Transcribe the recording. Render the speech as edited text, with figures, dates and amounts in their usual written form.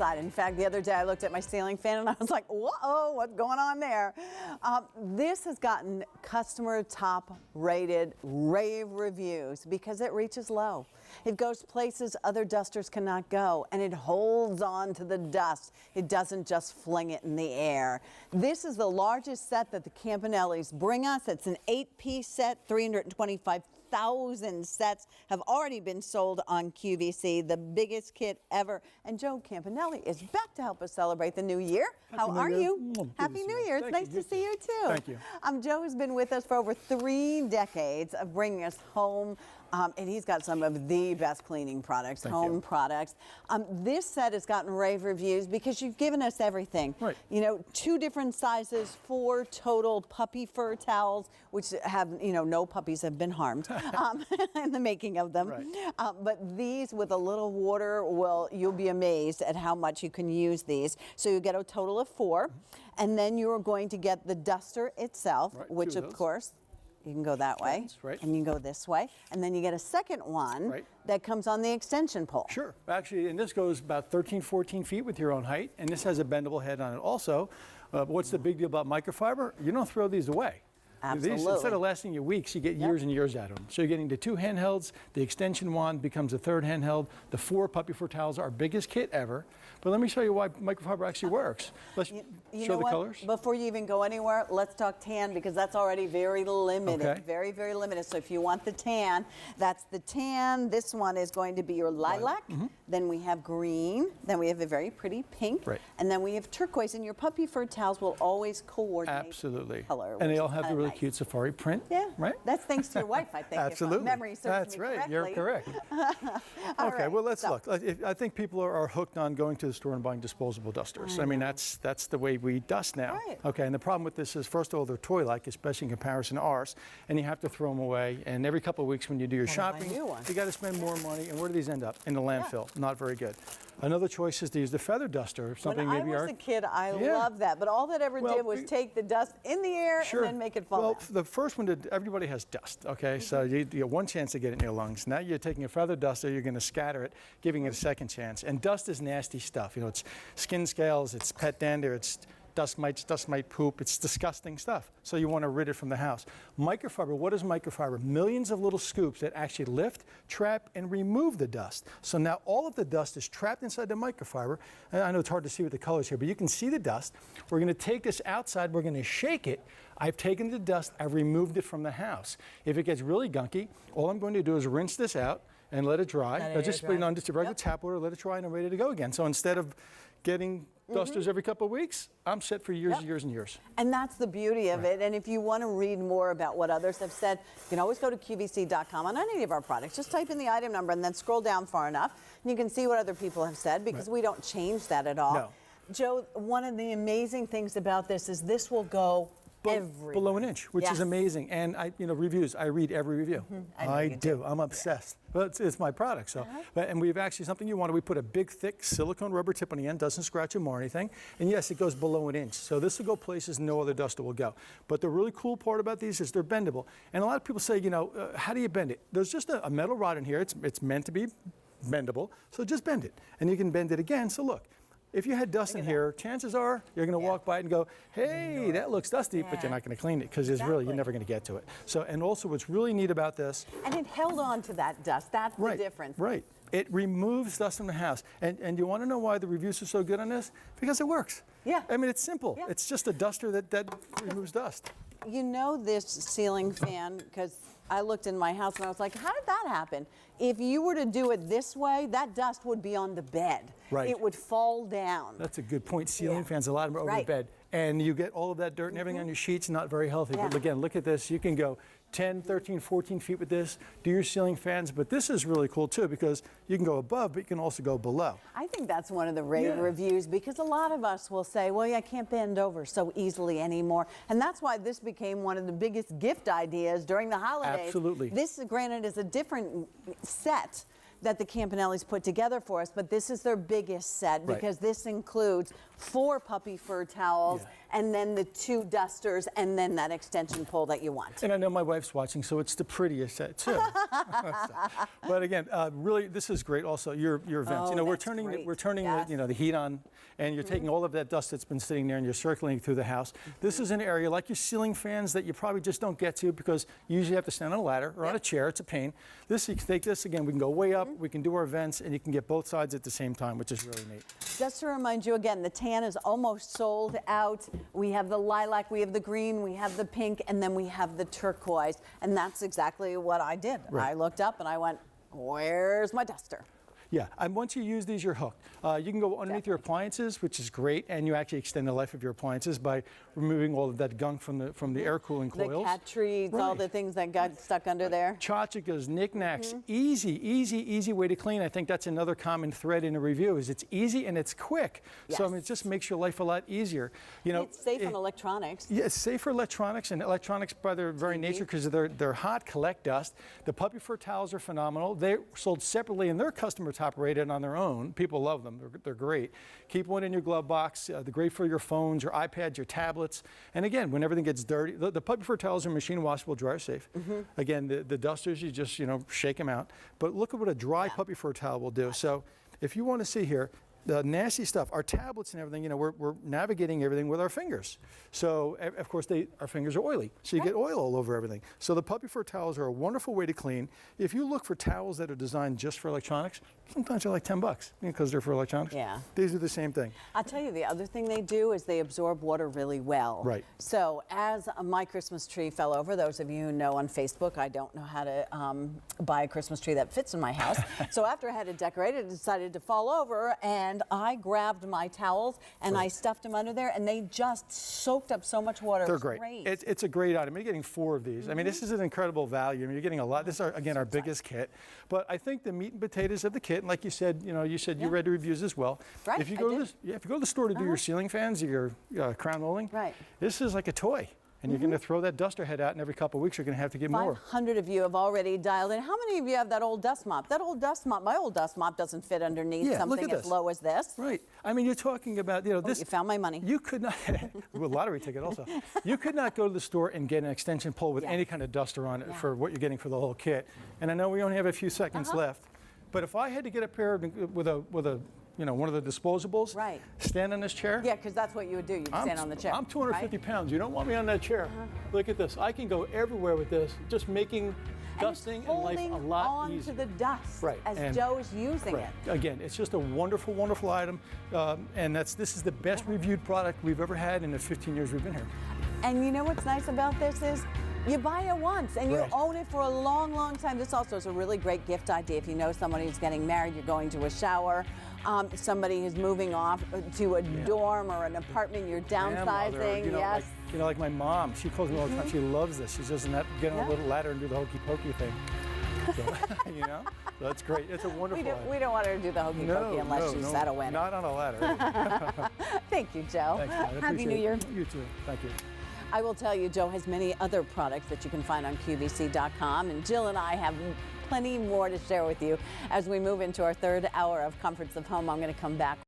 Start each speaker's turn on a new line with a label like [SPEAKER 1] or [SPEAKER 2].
[SPEAKER 1] In fact, the other day I looked at my ceiling fan and I was like, whoa, what's going on there? This has gotten customer top rated rave reviews because it reaches low. It goes places other dusters cannot go, and it holds on to the dust. It doesn't just fling it in the air. This is the largest set that the Campanellis bring us. It's an 8-piece set, 325,000 sets have already been sold on QVC, the biggest kit ever. And Joe Campanelli is back to help us celebrate the new year. How are you? Happy New Year. It's nice to see you too.
[SPEAKER 2] Thank you.
[SPEAKER 1] Joe has been with us for over 3 decades of bringing us home. And he's got some of the best cleaning products, home products. This set has gotten rave reviews because you've given us everything.
[SPEAKER 2] Right.
[SPEAKER 1] You know, 2 different sizes, 4 total puppy fur towels, which have, no puppies have been harmed in the making of them.
[SPEAKER 2] Right.
[SPEAKER 1] But these with a little water, you'll be amazed at how much you can use these. So you get a total of 4. And then you're going to get the duster itself, which of course, you can go that way,
[SPEAKER 2] right.
[SPEAKER 1] And you can go this way, and then you get a second one that comes on the extension pole.
[SPEAKER 2] Sure. Actually, and this goes about 13, 14 feet with your own height, and this has a bendable head on it also. What's the big deal about microfiber? You don't throw these away.
[SPEAKER 1] Absolutely.
[SPEAKER 2] These, instead of lasting you weeks, you get years and years out of them. So you're getting the 2 handhelds, the extension wand becomes a 3rd handheld, the 4 puppy fur towels, our biggest kit ever. But let me show you why microfiber actually works. Let's show the colors.
[SPEAKER 1] Before you even go anywhere, let's talk tan, because that's already very limited.
[SPEAKER 2] Okay.
[SPEAKER 1] Very, very limited. So if you want the tan, that's the tan. This one is going to be your lilac. Then we have green. Then we have a very pretty pink. And then we have turquoise. And your puppy fur towels will always coordinate.
[SPEAKER 2] Absolutely.
[SPEAKER 1] Color.
[SPEAKER 2] And they all have the really cute safari print.
[SPEAKER 1] Yeah.
[SPEAKER 2] Right?
[SPEAKER 1] That's thanks to your wife, I think.
[SPEAKER 2] Absolutely.
[SPEAKER 1] If memory serves
[SPEAKER 2] That's
[SPEAKER 1] me
[SPEAKER 2] right.
[SPEAKER 1] correctly.
[SPEAKER 2] You're correct. Okay. Well, let's look. I think people are hooked on going to the store and buying disposable dusters. I mean, that's the way we dust now.
[SPEAKER 1] Right.
[SPEAKER 2] Okay. And the problem with this is, first of all, they're toy-like, especially in comparison to ours, and you have to throw them away. And every couple of weeks when you do your shopping, you got to spend more money. And where do these end up? In the landfill. Not very good. Another choice is to use the feather duster. Something
[SPEAKER 1] when
[SPEAKER 2] maybe
[SPEAKER 1] I was a kid, I loved that. But all that ever did was take the dust in the air and then make it fall down.
[SPEAKER 2] The first one, everybody has dust, okay? So you have one chance to get it in your lungs. Now you're taking a feather duster, you're going to scatter it, giving it a second chance. And dust is nasty stuff. It's skin scales, it's pet dander, it's dust mite poop. It's disgusting stuff. So you want to rid it from the house. Microfiber, what is microfiber? Millions of little scoops that actually lift, trap, and remove the dust. So now all of the dust is trapped inside the microfiber. And I know it's hard to see with the colors here, but you can see the dust. We're going to take this outside. We're going to shake it. I've taken the dust. I've removed it from the house. If it gets really gunky, all I'm going to do is rinse this out and let it dry. Just put it on just a regular tap water, let it dry, and I'm ready to go again. So instead of getting dusters every couple of weeks, I'm set for years and years and years.
[SPEAKER 1] And that's the beauty of it. And if you want to read more about what others have said, you can always go to QVC.com on any of our products. Just type in the item number and then scroll down far enough, and you can see what other people have said, because we don't change that at all.
[SPEAKER 2] No.
[SPEAKER 1] Joe, one of the amazing things about this is this will go
[SPEAKER 2] below an inch, which is amazing. And reviews, I read every review. I do. I'm obsessed. Well, it's my product. So, and we've actually, something you wanted, we put a big, thick silicone rubber tip on the end, doesn't scratch them or anything. And yes, it goes below an inch. So this will go places no other duster will go. But the really cool part about these is they're bendable. And a lot of people say, how do you bend it? There's just a metal rod in here. It's meant to be bendable. So just bend it. And you can bend it again. So look. If you had dust in here, chances are you're going to walk by it and go, hey, that looks dusty, but you're not going to clean it, because you're never going to get to it. So, and also what's really neat about this.
[SPEAKER 1] And it held on to that dust. That's the difference.
[SPEAKER 2] Right. It removes dust from the house. And you want to know why the reviews are so good on this? Because it works.
[SPEAKER 1] Yeah.
[SPEAKER 2] I mean, it's simple. Yeah. It's just a duster that removes dust.
[SPEAKER 1] You know this ceiling fan, because I looked in my house and I was like, how did that happen? If you were to do it this way, that dust would be on the bed.
[SPEAKER 2] Right.
[SPEAKER 1] It would fall down.
[SPEAKER 2] That's a good point. Ceiling fans, a lot of them are over the bed. And you get all of that dirt and everything on your sheets, not very healthy. But again, look at this. You can go 10, 13, 14 feet with this, do your ceiling fans. But this is really cool too, because you can go above, but you can also go below.
[SPEAKER 1] I think that's one of the rave reviews, because a lot of us will say, well, I can't bend over so easily anymore. And that's why this became one of the biggest gift ideas during the holidays.
[SPEAKER 2] Absolutely.
[SPEAKER 1] This, granted, is a different set that the Campanellis put together for us, but this is their biggest set
[SPEAKER 2] Right.
[SPEAKER 1] because this includes 4 puppy fur towels and then the 2 dusters and then that extension pole that you want.
[SPEAKER 2] And I know my wife's watching, so it's the prettiest set too. But again, really, this is great. Also, your vents.
[SPEAKER 1] Oh,
[SPEAKER 2] You know, we're
[SPEAKER 1] that's
[SPEAKER 2] turning
[SPEAKER 1] great.
[SPEAKER 2] the, you know, the heat on, and you're taking all of that dust that's been sitting there, and you're circulating through the house. This is an area like your ceiling fans that you probably just don't get to because you usually have to stand on a ladder or on a chair. It's a pain. This, you can take this again. We can go way up. We can do our vents, and you can get both sides at the same time, which is really neat.
[SPEAKER 1] Just to remind you again, the tan is almost sold out. We have the lilac, we have the green, we have the pink, and then we have the turquoise. And that's exactly what I did.
[SPEAKER 2] Right.
[SPEAKER 1] I looked up and I went, where's my duster?
[SPEAKER 2] Yeah, and once you use these, you're hooked. You can go underneath your appliances, which is great, and you actually extend the life of your appliances by removing all of that gunk from the air cooling coils.
[SPEAKER 1] The cat trees, all
[SPEAKER 2] Right.
[SPEAKER 1] the things that got stuck under there.
[SPEAKER 2] Tchotchkes, knickknacks, easy way to clean. I think that's another common thread in a review is it's easy and it's quick. So I mean, it just makes your life a lot easier. You know,
[SPEAKER 1] It's safe on electronics.
[SPEAKER 2] yeah, it's safe for electronics, and electronics by their very nature, because they're hot, collect dust. The puppy fur towels are phenomenal. They're sold separately, and they're customer top rated on their own. People love them. They're great. Keep one in your glove box. They're great for your phones, your iPads, your tablets. And again, when everything gets dirty, the puppy fur towels are machine washable, dryer safe. Again, the dusters, you just, you know, shake them out. But look at what a dry puppy fur towel will do. So if you want to see here, the nasty stuff, our tablets and everything, you know, we're navigating everything with our fingers. So, of course, our fingers are oily, so you get oil all over everything. So the puppy fur towels are a wonderful way to clean. If you look for towels that are designed just for electronics, sometimes they're like $10 because they're for electronics.
[SPEAKER 1] Yeah.
[SPEAKER 2] These are the same thing.
[SPEAKER 1] I'll tell you, the other thing they do is they absorb water really well.
[SPEAKER 2] Right.
[SPEAKER 1] So as my Christmas tree fell over, those of you who know on Facebook, I don't know how to buy a Christmas tree that fits in my house. So after I had it decorated, it decided to fall over, and I grabbed my towels and I stuffed them under there, and they just soaked up so much water.
[SPEAKER 2] They're
[SPEAKER 1] It was
[SPEAKER 2] great. It's a great item. You're getting 4 of these. I mean, this is an incredible value. I mean, you're getting a lot. This is, again, our biggest kit. But I think the meat and potatoes of the kit, and like you said, you know, you read the reviews as well.
[SPEAKER 1] Right,
[SPEAKER 2] If you
[SPEAKER 1] I
[SPEAKER 2] go
[SPEAKER 1] did.
[SPEAKER 2] to if you go to the store to do your ceiling fans, your crown molding,
[SPEAKER 1] Right.
[SPEAKER 2] this is like a toy. And you're going to throw that duster head out, and every couple of weeks you're going to have to get more.
[SPEAKER 1] 500 of you have already dialed in. How many of you have that old dust mop? That old dust mop, my old dust mop doesn't fit underneath
[SPEAKER 2] Yeah, look
[SPEAKER 1] something
[SPEAKER 2] at
[SPEAKER 1] as
[SPEAKER 2] this.
[SPEAKER 1] low as this.
[SPEAKER 2] Right. I mean, you're talking about, you know, this.
[SPEAKER 1] You found my money.
[SPEAKER 2] You could not, a lottery ticket also. You could not go to the store and get an extension pole with any kind of duster on it for what you're getting for the whole kit. And I know we only have a few seconds left, but if I had to get a pair with a you know, one of the disposables,
[SPEAKER 1] Right.
[SPEAKER 2] stand on this chair.
[SPEAKER 1] Yeah, because that's what you would do. You'd stand on the chair.
[SPEAKER 2] I'm 250
[SPEAKER 1] right?
[SPEAKER 2] pounds. You don't want me on that chair. Look at this. I can go everywhere with this, just making dusting and life a lot
[SPEAKER 1] on
[SPEAKER 2] easier.
[SPEAKER 1] to the dust
[SPEAKER 2] Right,
[SPEAKER 1] as
[SPEAKER 2] and-
[SPEAKER 1] Joe is using
[SPEAKER 2] Right.
[SPEAKER 1] it.
[SPEAKER 2] Again, it's just a wonderful, wonderful item, and this is the best reviewed product we've ever had in the 15 years we've been here.
[SPEAKER 1] And you know what's nice about this is you buy it once and you
[SPEAKER 2] Right.
[SPEAKER 1] own it for a long, long time. This also is a really great gift idea. If you know somebody who's getting married, you're going to a shower, somebody who's moving off to a dorm or an apartment, you're downsizing.
[SPEAKER 2] Grandmother, you know,
[SPEAKER 1] Yes.
[SPEAKER 2] like my mom, she calls me all the time. She loves this. She doesn't have to get on a little ladder and do the hokey pokey thing. So, you know, that's great. It's a wonderful item.
[SPEAKER 1] We don't want her to do the hokey pokey unless she's at a wedding.
[SPEAKER 2] Not on a ladder.
[SPEAKER 1] Thank you, Joe.
[SPEAKER 2] Thanks, man. I
[SPEAKER 1] Happy
[SPEAKER 2] appreciate
[SPEAKER 1] New
[SPEAKER 2] it.
[SPEAKER 1] Year.
[SPEAKER 2] You too. Thank you.
[SPEAKER 1] I will tell you, Joe has many other products that you can find on QVC.com, and Jill and I have plenty more to share with you as we move into our third hour of Comforts of Home. I'm going to come back